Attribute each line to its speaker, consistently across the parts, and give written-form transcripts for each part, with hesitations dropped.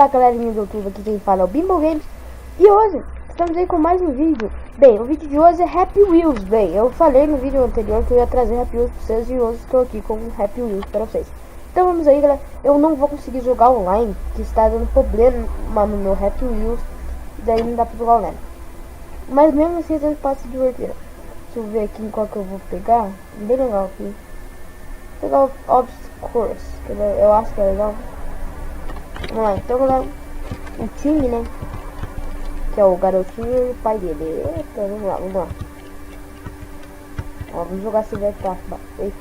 Speaker 1: Fala galerinha do YouTube, aqui quem fala é o Bimbo Games. E hoje estamos aí com mais um vídeo. Bem, o vídeo de hoje é Happy Wheels. Bem, eu falei no vídeo anterior que eu ia trazer Happy Wheels para vocês. E hoje estou aqui com Happy Wheels para vocês. Então vamos aí, galera. Eu não vou conseguir jogar online, que está dando problema no meu Happy Wheels. Daí não dá para jogar online. Mas mesmo assim a gente pode se divertir. Deixa eu ver aqui em qual que eu vou pegar. Bem legal aqui. Vou pegar o Obscures, que eu acho que é legal. Vamos lá, então galera, o time, né, que é o garotinho e o pai dele. Eita, vamos lá. Ó, vamos jogar esse velho pra baixo.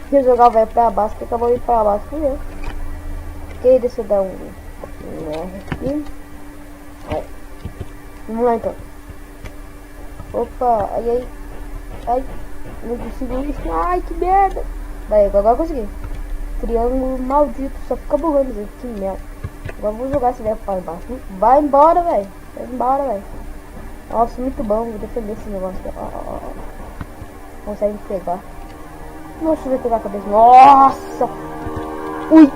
Speaker 1: Se jogar o velho pra baixo, porque eu vou ir pra baixo primeiro. Ok, deixa eu dar um R aqui. Aí. Vamos lá então. Opa, ai, não consigo isso. Ai, que merda. Daí, agora eu consegui. Triângulo maldito, só fica bugando, gente, que merda. Agora vou jogar esse velho para baixo. Vai embora, velho. Vai embora, velho. Nossa, muito bom. Vou defender esse negócio. Consegue pegar. Nossa, vai pegar a cabeça. Nossa! Ui!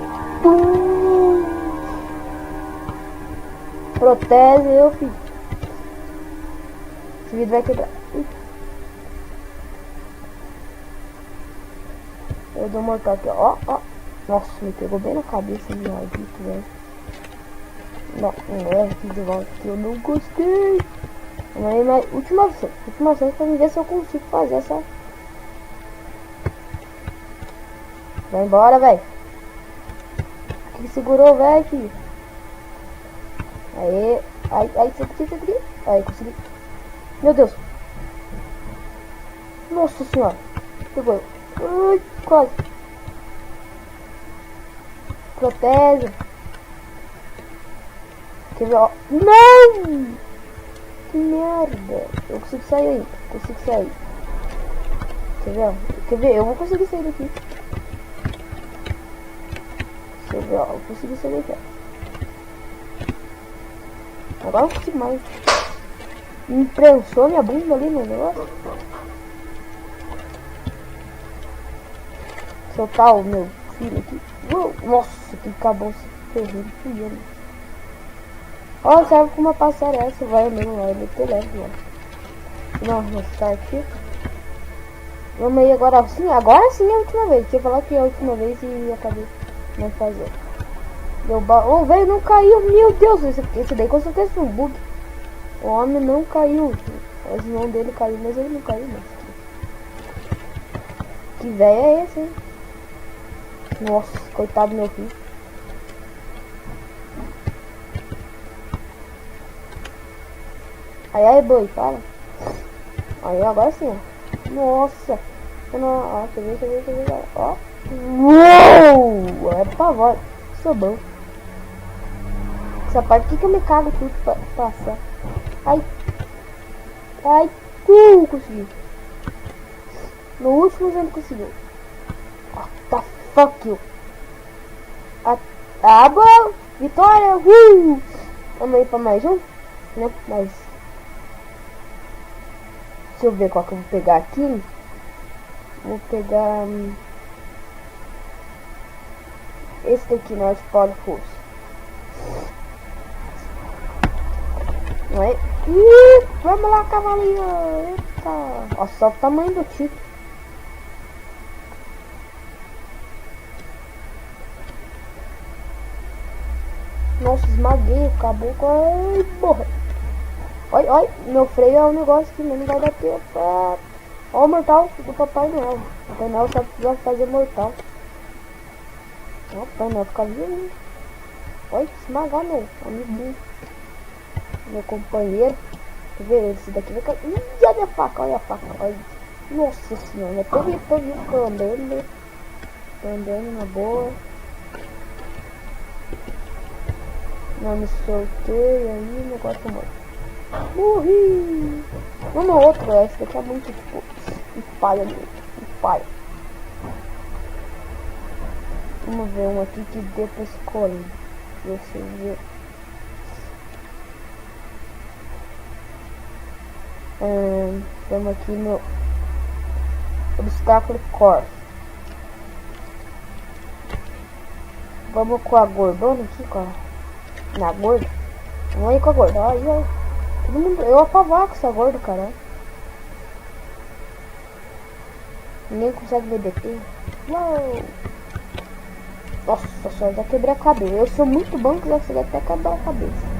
Speaker 1: Protege eu, filho. Esse vídeo vai quebrar. Eu dou mortal aqui, ó. Nossa, me pegou bem na cabeça esse maldito, velho. Não é aqui de volta que eu não gostei. Mas última vez pra ver se eu consigo fazer essa. Vai embora, velho. Que segurou, velho, filho. Aí, isso aqui. Aí, consegui. Meu Deus. Nossa senhora. Pegou. Ai, quase. Protege. Quer ver, ó. Não! Que merda. Eu consigo sair aí. Quer ver? Eu vou conseguir sair daqui. Deixa eu ver, ó. Eu consegui sair daqui, ó. Agora eu não consigo mais. Me prensou minha bunda ali no negócio. Soltar o meu filho aqui. Nossa, que acabou se ferrando. Ó, serve como uma passarela, essa vai mesmo lá, ele te leva lá. Não, start aqui. Vamos aí agora sim, é a última vez. Tinha falado que é a última vez e acabei não fazendo. Oh, velho, não caiu, meu Deus, esse daí com certeza foi um bug. O homem não caiu. O irmão dele caiu, mas ele não caiu mais. Que velho é esse, hein? Nossa, coitado do meu filho. Aí, boi, para. Aí, agora sim, ó. Nossa. Ó, quer ver. Ó. Uou! É pavor. Sou bom. Essa parte que eu me cago tudo pra passar. Ai, consegui. No último já não conseguiu. What the fuck you? Bom. Vitória. Vamos aí pra mais um, né? Mas deixa eu ver qual que eu vou pegar aqui. Vou pegar esse daqui, né? Sport Force. Vamos lá, cavalinho. Eita. Olha só o tamanho do tipo. Nossa, esmaguei, acabou com a... Porra. Olha, meu freio é um negócio que não vai dar tempo. Ó o mortal do Papai Noel. O Papai Noel só precisa fazer mortal. Ó, o Papai Noel fica vindo. Olha, esmagar meu amigo. Meu companheiro. Quer ver? Esse daqui vai cair. Ih, olha a faca, olha. Nossa senhora, eu tô andando. Tô andando na boa. Não me soltei aí, o negócio morto. Morri! Vamos outro, esse daqui é muito tipo. Empalha. Vamos ver um aqui que dê pra escolher. Você vê. Estamos aqui no obstáculo core. Vamos com a gordona aqui, cara. Na gorda. Vamos aí com a gorda. Aí, ó. Todo mundo... Eu apavoro com essa gorda, cara. Ninguém consegue ver DT. Uou! Nossa senhora, já quebrei a cabeça. Eu sou muito bom que já consegui até quebrar a cabeça.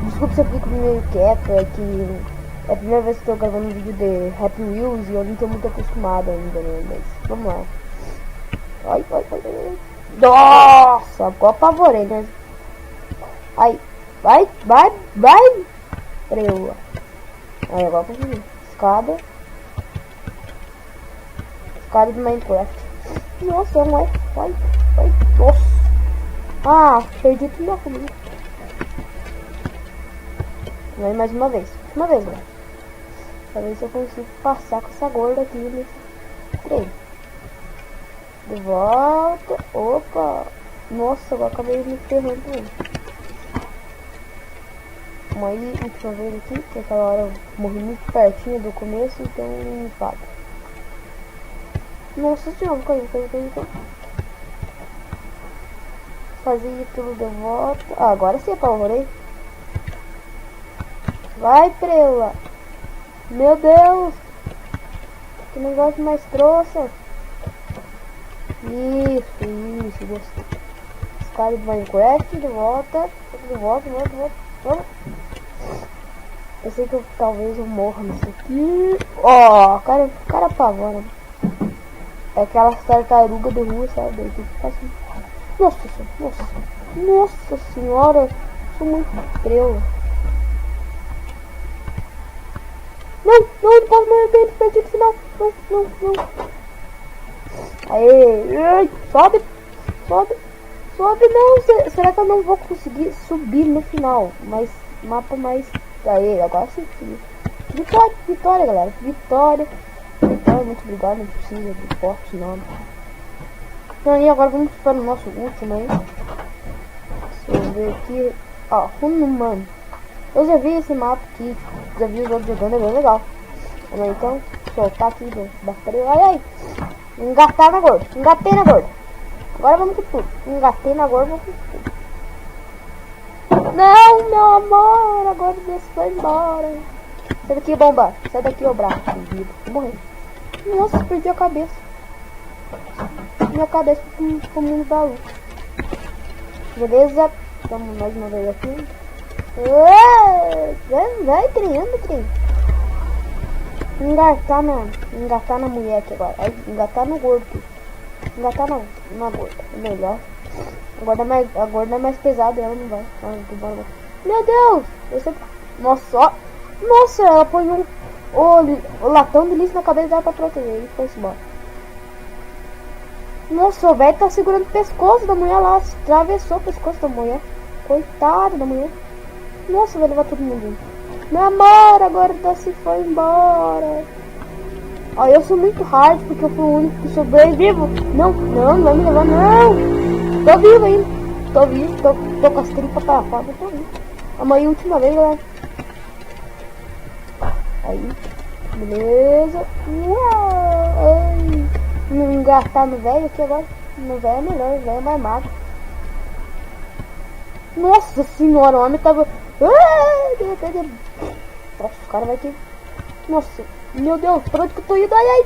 Speaker 1: Desculpa se eu fico meio quieto, é que é a primeira vez que eu tô gravando um vídeo de Happy Wheels e eu não tô muito acostumado ainda, né? Mas vamos lá. Ai. Nossa, agora apavorei, né? Ai, vai. Preula. Aí, agora eu consegui. Escada do Minecraft. Nossa, vai. Nossa. Ah, perdi tudo na comida. Vai mais uma vez. Né? Pra ver se eu consigo passar com essa gorda aqui nesse trem. De volta. Opa. Nossa, agora acabei me ferrando também. Uma última vez aqui, que aquela hora eu morri muito pertinho do começo, então me paga. Nossa senhora, caiu. Fazia tudo de volta. Ah, agora sim apavorei. Vai, Preula. Meu Deus. Que negócio mais trouxa. Isso, gostei. Escada do Minecraft, de volta. Vamos. Eu sei que talvez eu morra nisso aqui. Ó, cara apavora. É aquela tartaruga de rua, sabe? Tem que ficar assim. Nossa senhora. Sou muito Preula. Não posso morrer dentro, perdi o final. Não. Aê, sobe não. Será que eu não vou conseguir subir no final? Mas mapa mais... Aê, agora sim. Vitória, galera. Vitória, muito obrigado. Não precisa de forte, não. Então aí, agora vamos para o nosso último aí. Deixa eu ver aqui. Ó, mano. Eu já vi esse mapa aqui, já vi os outros jogando, é bem legal. Então, soltar aqui da freio. Ai. Engatei na gorda. Agora vamos com tudo. Engatei na gorda, vamos com tudo. Não, meu amor, agora você vai embora. Sai daqui, bomba. Sai daqui, ô braço. Vou morrer. Nossa, perdi a cabeça. Minha cabeça ficou muito maluco. Beleza? Vamos mais uma vez aqui. Vai, trem. Engatar na mulher aqui agora. Engatar no gordo aqui. Engatar na gorda. É melhor. A gorda é mais pesada, ela não vai. Meu Deus! Nossa, ela põe o latão de lixo na cabeça dela pra proteger. E foi embora. Nossa, o velho tá segurando o pescoço da mulher lá. Atravessou o pescoço da mulher. Coitada da mulher. Nossa, vai levar todo mundo. Meu amor, agora tá se foi embora. Ó, eu sou muito hard porque eu fui o único que sobrevivo. Não vai me levar, não. Tô vivo ainda. Tô com as tripas pra fora, tô vivo. Amanhã, última vez, galera. Aí, beleza. Uau. Não engatar no velho aqui agora. No velho é melhor, o velho é mais magro. Nossa senhora, o homem tava... Nossa, o cara vai ter... Nossa, meu Deus, por onde que eu tô indo? Ai,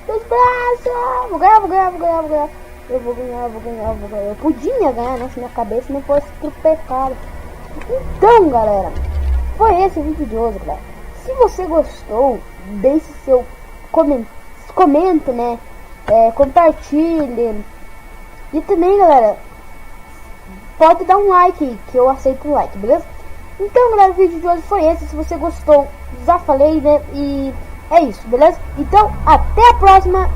Speaker 1: meus braços. Vou ganhar. Eu vou ganhar. Eu podia ganhar, né? Se minha cabeça não fosse tropeçada. Então, galera, foi esse o vídeo de hoje, galera. Se você gostou, deixe seu comenta, né? Compartilhe. E também, galera, pode dar um like, que eu aceito um like, beleza? Então, galera, o vídeo de hoje foi esse. Se você gostou, já falei, né? E é isso, beleza? Então, até a próxima.